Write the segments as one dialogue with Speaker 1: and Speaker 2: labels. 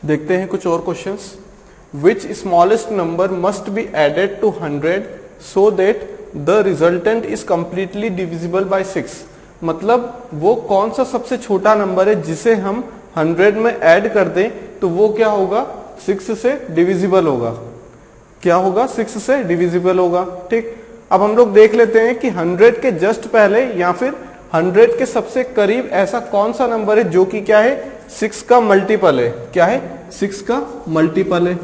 Speaker 1: देखते हैं कुछ और questions. Which smallest number must be added to 100 so that the resultant is completely divisible by 6। मतलब वो कौन सा सबसे छोटा नंबर है जिसे हम 100 में ऐड कर दें तो वो क्या होगा, 6 से डिविजिबल होगा। क्या होगा, 6 से डिविजिबल होगा। ठीक, अब हम लोग देख लेते हैं कि 100 के जस्ट पहले या फिर 100 के सबसे करीब ऐसा कौन सा नंबर है जो कि क्या है, 6 का मल्टीपल है। क्या है, 6 का मल्टीपल है।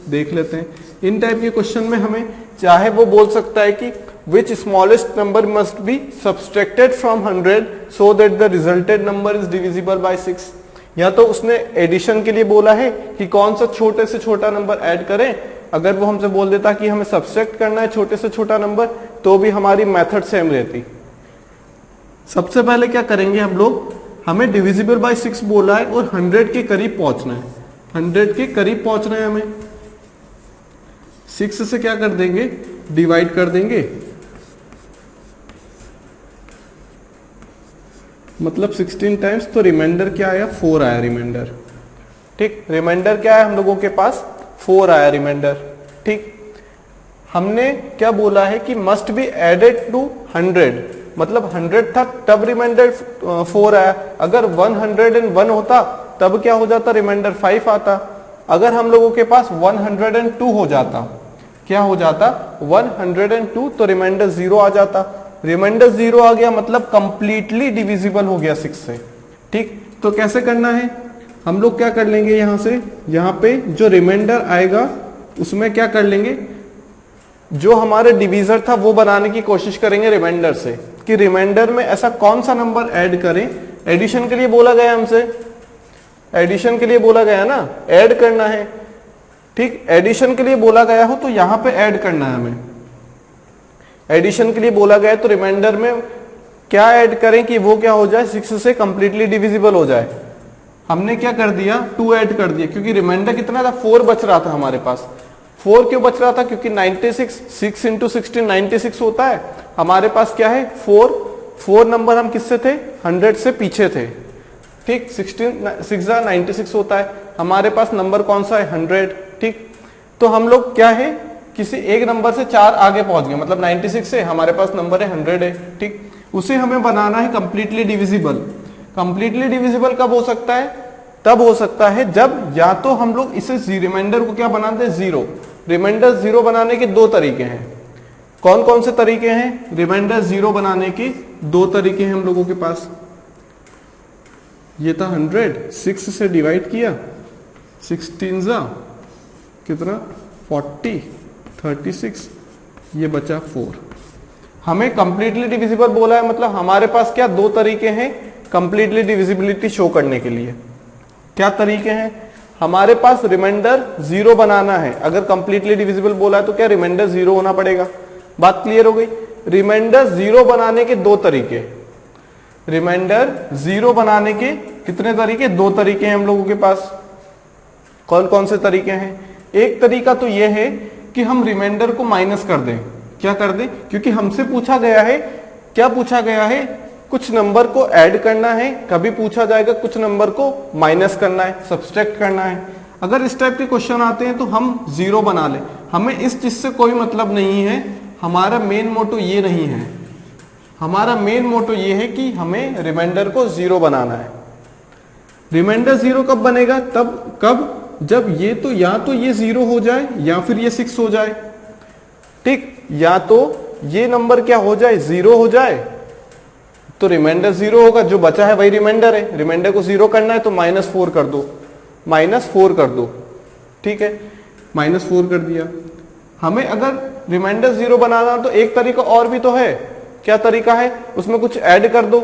Speaker 1: देख लेते हैं इन टाइप के क्वेश्चन में हमें चाहे वो बोल सकता है कि which smallest number must be subtracted from 100 so that the resulted number is divisible by 6, या तो उसने एडिशन के लिए बोला है कि कौन सा छोटे से छोटा नंबर ऐड करें। अगर वो हमसे बोल देता कि हमें सब्सट्रैक्ट करना है छोटे से छोटा नंबर, तो भी हमारी मेथड सेम रहती। सबसे पहले क्या करेंगे हम लोग, हमें डिविजिबल बाय 6 बोला है और 100 के करीब पहुंचना है। 100 के करीब पहुंचना है हमें, 6 से क्या कर देंगे, डिवाइड कर देंगे। मतलब 16 टाइम्स, तो रिमाइंडर क्या आया, 4 आया रिमाइंडर। ठीक, रिमाइंडर क्या है हम लोगों के पास, 4 आया रिमाइंडर। ठीक, हमने क्या बोला है कि मस्ट बी एडेड टू 100, मतलब 100 था तब रिमाइंडर 4 आया। अगर 101 होता तब क्या हो जाता, रिमाइंडर 5 आता। अगर हम लोगों के पास 102 हो जाता, क्या हो जाता, 102, तो रिमाइंडर 0 आ जाता। रिमाइंडर 0 आ गया मतलब कंप्लीटली डिविजिबल हो गया 6 से। ठीक, तो कैसे करना है, हम लोग क्या कर लेंगे, यहां से यहां पे जो रिमाइंडर आएगा उसमें क्या कर लेंगे, जो हमारे डिवीजर था वो बनाने की कोशिश करेंगे रिमाइंडर से, कि रिमाइंडर में ऐसा कौन सा नंबर ऐड करें। एडिशन के लिए बोला गया हमसे, एडिशन के लिए बोला गया ना, ऐड करना है। ठीक, एडिशन के लिए बोला गया हो तो यहां पे ऐड करना है हमें। एडिशन के लिए बोला गया तो रिमाइंडर में क्या ऐड करें कि वो क्या हो जाए, 6 से कंप्लीटली डिविजिबल हो जाए। हमने क्या कर दिया, 2 ऐड कर दिया, क्योंकि रिमाइंडर कितना था, 4 बच रहा था हमारे पास। 4 क्यों बच रहा था, क्योंकि 96, 6 इंटू 16 96 होता है। हमारे पास क्या है, 4 नंबर हम किससे थे, 100 से पीछे थे। ठीक, 6 96 होता है। हमारे पास नंबर कौन सा है, 100। ठीक, तो हम लोग क्या है, किसी एक नंबर से 4 आगे पहुंच गए, मतलब 96 से हमारे पास नंबर है 100 है। ठीक, उसे हमें बनाना है कंप्लीटली डिविजिबल। कंप्लीटली डिविजिबल कब हो सकता है, तब हो सकता है जब या तो हम लोग इसे रिमाइंडर को क्या बनाते हैं, 0। रिमाइंडर 0 बनाने के 2 तरीके हैं। कौन कौन से तरीके हैं, रिमाइंडर 0 बनाने के 2 तरीके हैं हम लोगों के पास। ये था 100, 6 से डिवाइड किया, 16 कितना, 40, 36, ये बचा 4। हमें कंप्लीटली डिविजिबल बोला है, मतलब हमारे पास क्या 2 तरीके हैं कंप्लीटली डिविजिबिलिटी शो करने के लिए। क्या तरीके हैं, हमारे पास रिमाइंडर 0 बनाना है। अगर कंप्लीटली डिविजिबल बोला है तो क्या रिमाइंडर 0 होना पड़ेगा। बात क्लियर हो गई। रिमाइंडर 0 बनाने के 2 तरीके, रिमाइंडर 0 बनाने के कितने तरीके, 2 तरीके हैं हम लोगों के पास। कौन कौन से तरीके हैं, एक तरीका तो यह है कि हम रिमाइंडर को माइनस कर दें। क्या कर दें, क्योंकि हमसे पूछा गया है, क्या पूछा गया है, कुछ नंबर को ऐड करना है, कभी पूछा जाएगा कुछ नंबर को माइनस करना है, सब्सट्रैक्ट करना है। अगर इस टाइप के क्वेश्चन आते हैं तो हम 0 बना लें। हमें इस चीज से कोई मतलब नहीं है, हमारा मेन मोटो ये नहीं है। हमारा मेन मोटो ये है कि हमें रिमाइंडर को 0 बनाना है। रिमाइंडर 0 कब बनेगा, तब कब, जब ये तो या तो ये 0 हो जाए या फिर ये 6 हो जाए। ठीक, या तो ये नंबर क्या हो जाए, 0 हो जाए तो रिमाइंडर 0 होगा, जो बचा है वही रिमाइंडर है। रिमाइंडर को 0 करना है तो -4 कर दो, -4 कर दो। ठीक है, -4 कर दिया। हमें अगर रिमाइंडर 0 बनाना तो एक तरीका और भी तो है। क्या तरीका है, उसमें कुछ ऐड कर दो।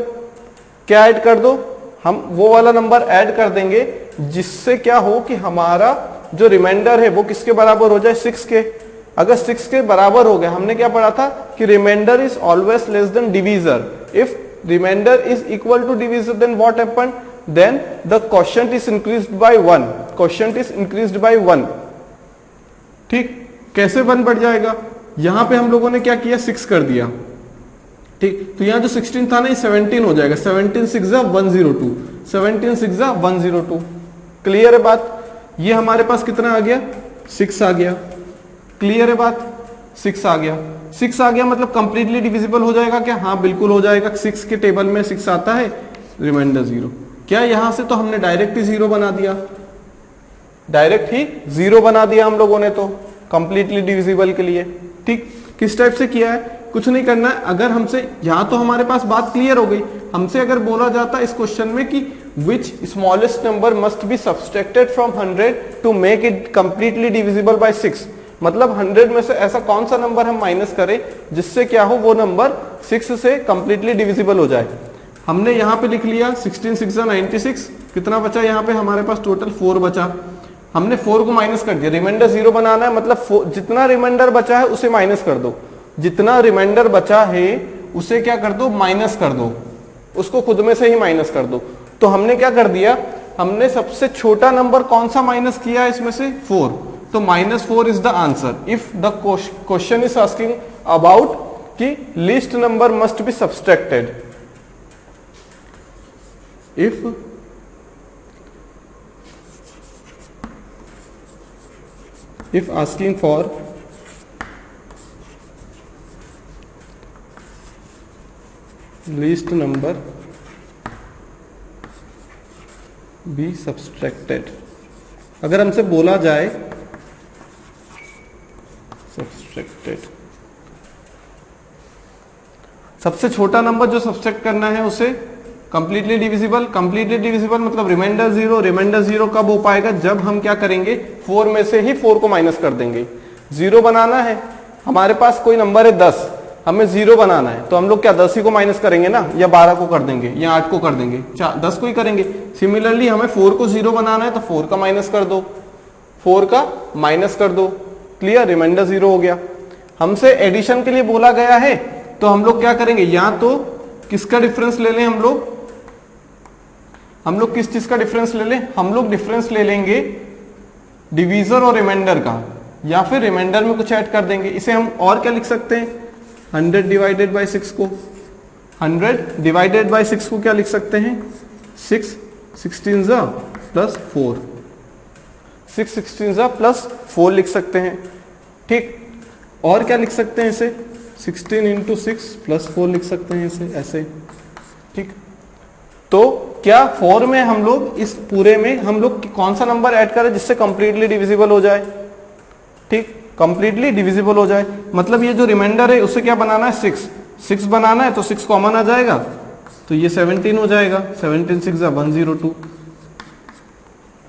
Speaker 1: क्या ऐड कर दो, हम वो वाला नंबर ऐड कर देंगे जिससे क्या हो कि हमारा जो रिमाइंडर है वो किसके बराबर हो जाए, 6 के। अगर 6 के बराबर हो गया, हमने क्या पढ़ा था कि remainder is always less than divisor. If remainder is equal to divisor then what happen, then the quotient is increased by 1। Quotient is increased by 1। ठीक, कैसे 1 बढ़ जाएगा, यहां पे हम लोगों ने क्या किया, 6 कर दिया। ठीक, तो यहां जो 16 था ना, ये 17 हो जाएगा। 17 6 102, 17 6 102। क्लियर है बात। ये हमारे पास कितना आ गया, 6 आ गया। क्लियर है बात, 6 आ गया। 6 आ गया मतलब कंप्लीटली डिविजिबल हो जाएगा क्या? हाँ बिल्कुल हो जाएगा। 6 के टेबल में 6 आता है, रिमाइंडर 0। क्या यहां से तो हमने डायरेक्ट ही 0 बना दिया, डायरेक्ट ही 0 बना दिया हम लोगों ने तो कंप्लीटली डिविजिबल के लिए। ठीक, किस टाइप से किया है? कुछ नहीं करना है। अगर हमसे यहां तो हमारे पास बात क्लियर हो गई। हमसे अगर बोला जाता इस क्वेश्चन में कि which smallest number must be subtracted from 100 to make it completely divisible by 6, मतलब 100 में से ऐसा कौन सा नंबर हम माइनस करें जिससे क्या हो, वो नंबर 6 से कंप्लीटली डिविजिबल हो जाए। हमने यहाँ पे लिख लिया 16 6 96, कितना बचा यहाँ पे हमारे पास टोटल 4 बचा। हमने 4 को माइनस कर दिया, रिमाइंडर 0 बनाना है, मतलब जितना रिमाइंडर बचा है उसे माइनस कर दो। जितना रिमाइंडर बचा है उसे क्या कर दो, माइनस कर दो, उसको खुद में से ही माइनस कर दो। तो हमने क्या कर दिया, हमने सबसे छोटा नंबर कौन सा माइनस किया है इसमें से, 4। तो -4 is the answer if the question is asking about कि least number must be subtracted. if asking for least number be subtracted, अगर हमसे बोला जाए सब्सट्रैक्टेड, सबसे छोटा नंबर जो सब्सट्रैक्ट करना है उसे कंप्लीटली डिविजिबल। कंप्लीटली डिविजिबल मतलब रिमाइंडर 0। रिमाइंडर 0 कब हो पाएगा, जब हम क्या करेंगे, 4 में से ही 4 को माइनस कर देंगे। 0 बनाना है, हमारे पास कोई नंबर है 10, हमें 0 बनाना है, तो हम लोग क्या 10 ही को माइनस करेंगे ना, या 12 को कर देंगे, या 8 को कर देंगे, 10 को ही करेंगे। सिमिलरली हमें 4 को 0 बनाना है तो 4 का माइनस कर दो, 4 का माइनस कर दो। क्लियर, रिमाइंडर 0 हो गया। हमसे एडिशन के लिए बोला गया है तो हम लोग क्या करेंगे, या तो किसका डिफरेंस ले लें, हम लोग किस चीज का डिफरेंस ले लें, हम लोग डिफरेंस ले लेंगे डिवीजर और रिमाइंडर का, या फिर रिमाइंडर में कुछ ऐड कर देंगे। इसे हम और क्या लिख सकते हैं, 100 डिवाइडेड बाई 6 को, 100 डिवाइडेड बाई 6 को क्या लिख सकते हैं, 6 16 प्लस 4, 6 16 प्लस 4 लिख सकते हैं। ठीक, और क्या लिख सकते हैं इसे, 16 इंटू 6 प्लस 4 लिख सकते हैं इसे ऐसे। ठीक, तो क्या 4 में हम लोग, इस पूरे में हम लोग कौन सा नंबर ऐड करें जिससे कंप्लीटली डिविजिबल हो जाए। ठीक, कंप्लीटली डिविजिबल हो जाए मतलब ये जो रिमाइंडर है उसे क्या बनाना है, 6 बनाना है, तो 6 कॉमन आ जाएगा तो ये 17 हो जाएगा, 17 6 102।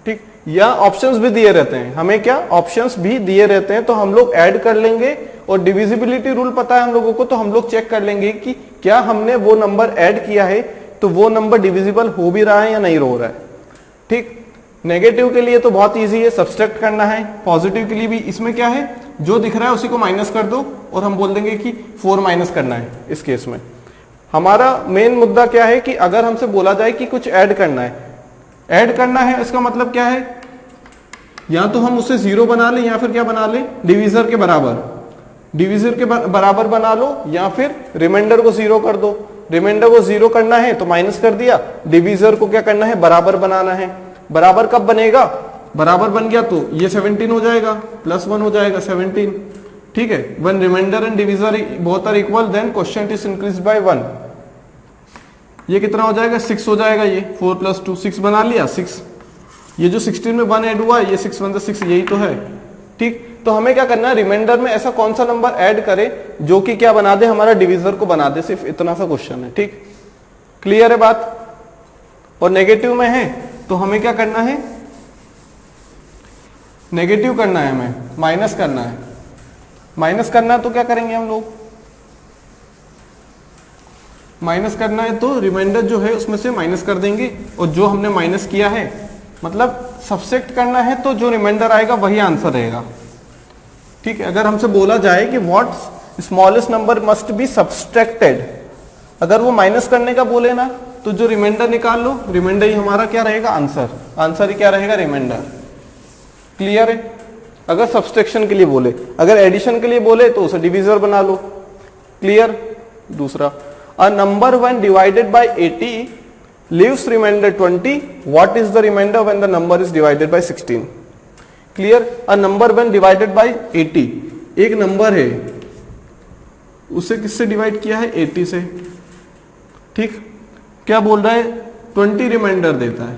Speaker 1: ठीक, या ऑप्शंस भी दिए रहते हैं, हमें क्या ऑप्शंस भी दिए रहते हैं, तो हम लोग ऐड कर लेंगे। और डिविजिबिलिटी रूल पता है हम लोगों को, तो हम लोग चेक कर लेंगे कि क्या हमने वो नंबर ऐड किया है तो वो नंबर डिविजिबल हो भी रहा है या नहीं हो रहा है। ठीक, नेगेटिव के लिए तो बहुत इजी है, सब्सट्रैक्ट करना है। पॉजिटिव के लिए भी इसमें क्या है, जो दिख रहा है उसी को माइनस कर दो और हम बोल देंगे कि 4 माइनस करना है। इस केस में हमारा मेन मुद्दा क्या है कि अगर हमसे बोला जाए कि कुछ ऐड करना है, इसका मतलब क्या है, या तो हम उसे 0 बना लें या फिर क्या बना लें, डिविजर के बराबर बना लो, या फिर रिमाइंडर को 0 कर दो। रिमाइंडर को 0 करना है तो माइनस कर दिया, डिविजर को क्या करना है, बराबर बनाना है। बराबर कब बनेगा, बराबर बन गया तो ये 17 हो जाएगा, +1 हो जाएगा 17। ठीक है, when remainder and divisor both are equal then quotient is increased by 1। ये कितना हो जाएगा, 6 हो जाएगा। ये 4 + 2 6 बना लिया, 6। ये जो 16 में 1 ऐड हुआ, ये 6 1 6, यही तो है। ठीक, तो हमें क्या करना है, रिमाइंडर में ऐसा कौन सा नंबर ऐड करे जो कि क्या बना दे, हमारा डिविजर को बना दे। सिर्फ इतना सा क्वेश्चन है। ठीक, क्लियर है बात। और नेगेटिव में है तो हमें क्या करना है, नेगेटिव करना है, हमें माइनस करना है। माइनस करना है तो क्या करेंगे हम लोग, माइनस करना है तो रिमाइंडर जो है उसमें से माइनस कर देंगे, और जो हमने माइनस किया है, मतलब सब्सट्रैक्ट करना है तो जो रिमाइंडर आएगा वही आंसर रहेगा। ठीक है, अगर हमसे बोला जाए कि what smallest number must be subtracted, अगर वो माइनस करने का बोले ना, तो जो रिमाइंडर निकाल लो, रिमाइंडर ही हमारा क्या रहेगा, आंसर ही क्या रहेगा, रिमाइंडर। क्लियर है। अगर सब्सट्रैक्शन के लिए बोले, अगर एडिशन के लिए बोले तो उसे डिविजर बना लो। क्लियर। दूसरा, a number when divided by 80 leaves remainder 20, what is the remainder when the number is divided by 16? Clear. A number when divided by 80, एक नंबर है उसे किससे डिवाइड किया है 80 से, ठीक। क्या बोल रहा है 20 रिमाइंडर देता है,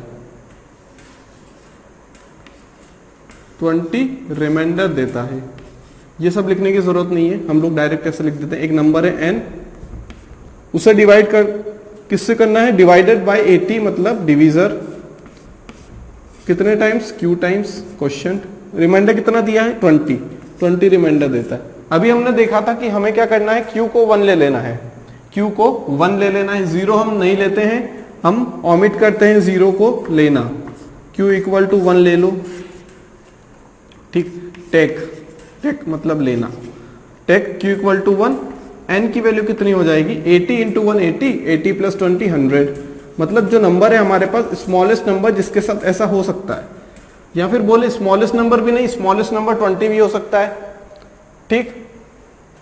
Speaker 1: 20 रिमाइंडर देता है। ये सब लिखने की जरूरत नहीं है, हम लोग डायरेक्ट ऐसे लिख देते हैं। एक नंबर है n, उसे डिवाइड कर किससे करना है, डिवाइडेड बाय 80 मतलब डिवीजर कितने times, q times question. Remainder कितना दिया है 20 रिमाइंडर देता है। अभी हमने देखा था कि हमें क्या करना है, q को 1 ले लेना है, q को 1 ले लेना है, 0 हम नहीं लेते हैं, हम ओमिट करते हैं 0 को लेना। q इक्वल टू 1 ले लो, ठीक। टेक मतलब लेना, take q equal to 1, n की वैल्यू कितनी हो जाएगी 80 इंटू 1 80 प्लस 20 100। मतलब जो नंबर है हमारे पास स्मॉलेस्ट नंबर जिसके साथ ऐसा हो सकता है, या फिर बोले स्मॉलेस्ट नंबर भी नहीं, स्मॉलेस्ट नंबर 20 भी हो सकता है, ठीक।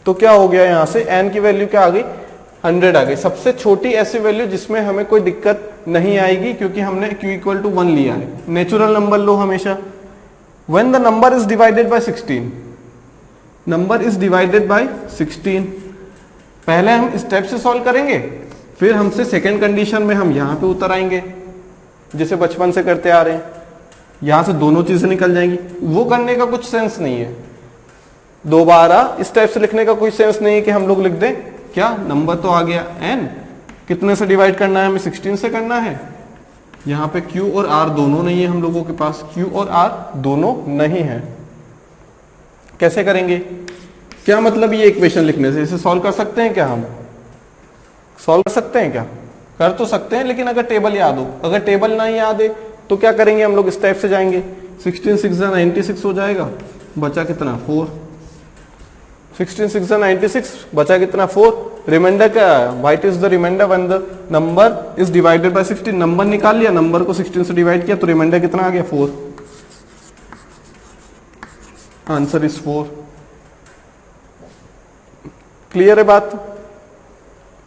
Speaker 1: तो क्या हो गया यहां से n की वैल्यू क्या आ गई 100 आ गई। सबसे छोटी ऐसी वैल्यू जिसमें हमें कोई दिक्कत नहीं आएगी क्योंकि हमने q इक्वल टू 1 लिया है। नेचुरल नंबर लो हमेशा। When the number is divided by 16, number is divided by 16, पहले हम स्टेप से सॉल्व करेंगे, फिर हमसे सेकंड कंडीशन में हम यहां पे उतर आएंगे जिसे बचपन से करते आ रहे हैं, यहां से दोनों चीजें निकल जाएंगी। वो करने का कुछ सेंस नहीं है, दोबारा स्टेप से लिखने का कोई सेंस नहीं है कि हम लोग लिख दें क्या, नंबर तो आ गया n, कितने से डिवाइड करना है हमें 16 से करना है। यहां पे q और r दोनों नहीं है हम लोगों के पास, q और r दोनों नहीं है, कैसे करेंगे। क्या मतलब ये इक्वेशन लिखने से, इसे सॉल्व कर सकते हैं क्या, हम सॉल्व कर सकते हैं क्या, कर तो सकते हैं, लेकिन अगर टेबल याद हो, अगर टेबल नहीं याद है तो क्या करेंगे हम लोग, स्टेप से जाएंगे। 16 6 96 हो जाएगा, बचा कितना 4, 16 6 96 बचा कितना 4, रिमाइंडर क्या है, what is the reminder when the number is divided by 16, number निकाल लिया, नंबर को 16 से डिवाइड किया तो रिमाइंडर कितना आ गया 4, आंसर इज 4। क्लियर है बात,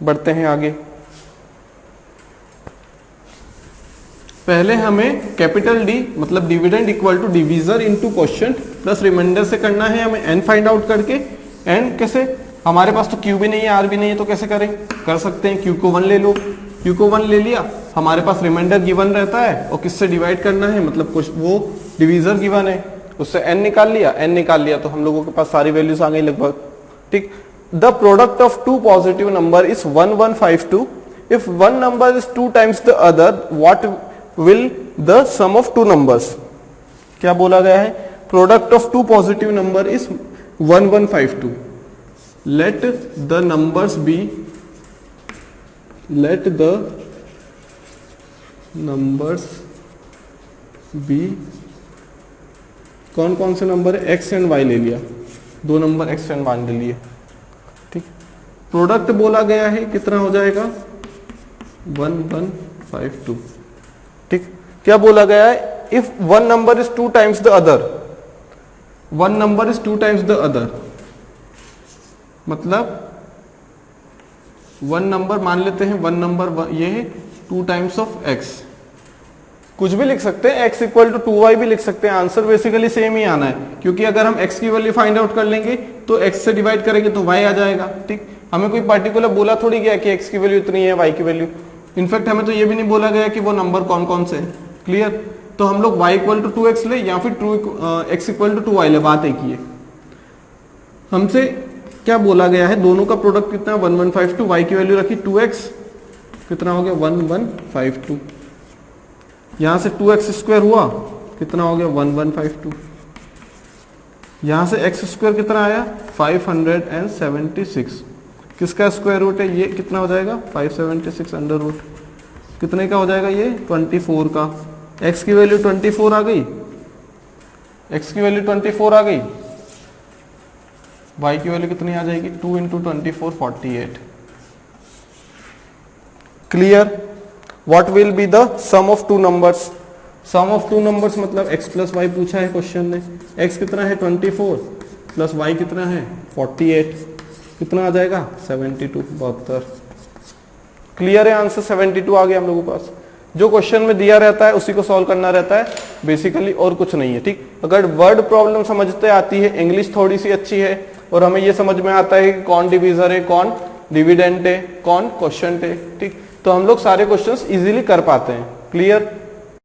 Speaker 1: बढ़ते हैं आगे। पहले हमें कैपिटल डी मतलब dividend equal to divisor into quotient plus reminder से करना है हमें एन फाइंड आउट करके। एन कैसे, हमारे पास तो क्यू भी नहीं है आर भी नहीं है, तो कैसे करें, कर सकते हैं क्यू को 1 ले लो, क्यू को 1 ले लिया, हमारे पास रिमाइंडर गिवन रहता है और किससे डिवाइड करना है, मतलब कुछ वो डिवीजर गिवन है, उससे एन निकाल लिया, एन निकाल लिया तो हम लोगों के पास सारी वैल्यूज आ गई लगभग, ठीक। The product of two positive number is 1152, if one number is 2 times the other what will the sum of two numbers. क्या बोला गया है, product of two positive number is 1152, let the numbers be, let the numbers be, कौन कौन से number है, x and y ले लिया, दो नंबर x एंड y ले लिए, ठीक। प्रोडक्ट बोला गया है कितना हो जाएगा 1152, ठीक। क्या बोला गया है, if one number is 2 times the other, one number is 2 times the other, मतलब वन नंबर मान लेते हैं, वन नंबर ये है 2 टाइम्स ऑफ x, कुछ भी लिख सकते हैं, x इक्वल टू 2y भी लिख सकते हैं, आंसर बेसिकली सेम ही आना है, क्योंकि अगर हम x की वैल्यू फाइंड आउट कर लेंगे तो x से डिवाइड करेंगे तो y आ जाएगा, ठीक। हमें कोई पर्टिकुलर बोला थोड़ी गया कि x की वैल्यू इतनी है, y की वैल्यू, इनफैक्ट हमें तो ये भी नहीं बोला गया कि वो नंबर कौन कौन से है, क्लियर। तो हम लोग y इक्वल टू 2x ले या फिर x इक्वल टू 2y ले, बात एक ही है। हमसे क्या बोला गया है, दोनों का प्रोडक्ट कितना 1152, y की वैल्यू रखी 2x, कितना हो गया 1152, यहां से 2x स्क्वायर हुआ कितना हो गया 1152, यहां से x स्क्वायर कितना आया 576, किसका स्क्वायर रूट है, ये कितना हो जाएगा 576 अंडर रूट, कितने का हो जाएगा ये 24 का, x की वैल्यू 24 आ गई, x की वैल्यू 24 आ गई, y की वैल्यू कितनी आ जाएगी 2 into 24 48। Clear. What will be the sum of two numbers, sum of two numbers मतलब x प्लस वाई पूछा है क्वेश्चन ने, x कितना है 24 प्लस y कितना है 48, कितना आ जाएगा 72, 72। क्लियर है, आंसर 72 आ गया हम लोगों के पास। जो क्वेश्चन में दिया रहता है उसी को सॉल्व करना रहता है बेसिकली, और कुछ नहीं है। ठीक, अगर वर्ड प्रॉब्लम समझते आती है, इंग्लिश थोड़ी सी अच्छी है और हमें ये समझ में आता है कि कौन डिविजर है, कौन डिविडेंड है, कौन क्वोशिएंट है, ठीक, तो हम लोग सारे क्वेश्चंस इजीली कर पाते हैं। क्लियर?